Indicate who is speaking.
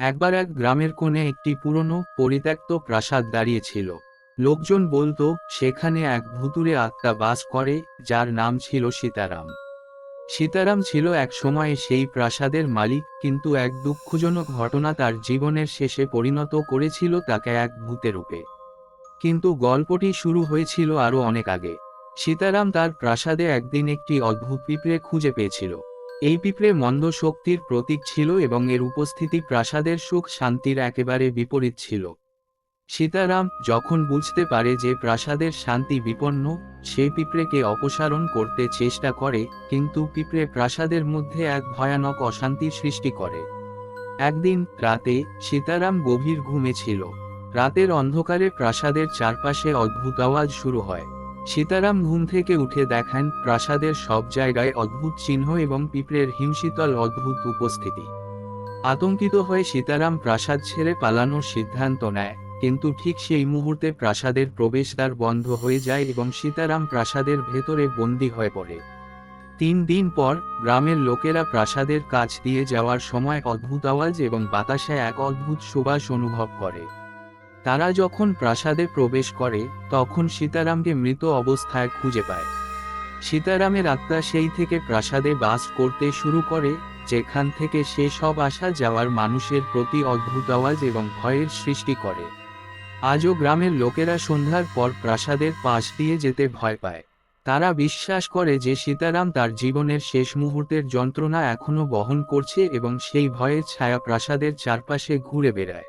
Speaker 1: একবার এক গ্রামের কোণে একটি পুরনো পরিত্যক্ত প্রাসাদ দাঁড়িয়েছিল। লোকজন বলতো সেখানে এক ভুতুড়ে আত্মা বাস করে, যার নাম ছিল সীতারাম। সীতারাম ছিল এক সময়ে সেই প্রাসাদের মালিক, কিন্তু এক দুঃখজনক ঘটনা তার জীবনের শেষে পরিণত করেছিল তাকে এক ভূতে রূপে। কিন্তু গল্পটি শুরু হয়েছিল আরও অনেক আগে। সীতারাম তার প্রাসাদে একদিন একটি অদ্ভুত পিঁপড়ে খুঁজে পেয়েছিল। এই পিঁপড়ে মন্দ শক্তির প্রতীক ছিল এবং এর উপস্থিতি প্রাসাদের সুখ শান্তির একেবারে বিপরীত ছিল। সীতারাম যখন বুঝতে পারে যে প্রাসাদের শান্তি বিপন্ন, সে পিঁপড়েকে অপসারণ করতে চেষ্টা করে, কিন্তু পিঁপড়ে প্রাসাদের মধ্যে এক ভয়ানক অশান্তির সৃষ্টি করে। একদিন রাতে সীতারাম গভীর ঘুমে ছিল। রাতের অন্ধকারে প্রাসাদের চারপাশে অদ্ভুত আওয়াজ শুরু হয়। সীতারাম ঘুম থেকে উঠে দেখেন প্রাসাদের সব জায়গায় অদ্ভুত চিহ্ন এবং পিঁপড়ের হিমশীতল অদ্ভুত উপস্থিতি। আতঙ্কিত হয়ে সীতারাম প্রাসাদ ছেড়ে পালানোর সিদ্ধান্ত নেয়, কিন্তু ঠিক সেই মুহূর্তে প্রাসাদের প্রবেশদ্বার বন্ধ হয়ে যায় এবং সীতারাম প্রাসাদের ভেতরে বন্দী হয়ে পড়ে। 3 দিন পর গ্রামের লোকেরা প্রাসাদের কাছ দিয়ে যাওয়ার সময় অদ্ভুত আওয়াজ এবং বাতাসে এক অদ্ভুত সুবাস অনুভব করে। তারা যখন প্রাসাদে প্রবেশ করে, তখন সীতারামকে মৃত অবস্থায় খুঁজে পায়। সীতারামের আত্মা সেই থেকে প্রাসাদে বাস করতে শুরু করে, যেখান থেকে সে সব আসা যাওয়ার মানুষের প্রতি অদ্ভুত আওয়াজ এবং ভয়ের সৃষ্টি করে। আজও গ্রামের লোকেরা সন্ধ্যার পর প্রাসাদের পাশ দিয়ে যেতে ভয় পায়। তারা বিশ্বাস করে যে সীতারাম তার জীবনের শেষ মুহূর্তের যন্ত্রণা এখনও বহন করছে এবং সেই ভয়ের ছায়া প্রাসাদের চারপাশে ঘুরে বেড়ায়।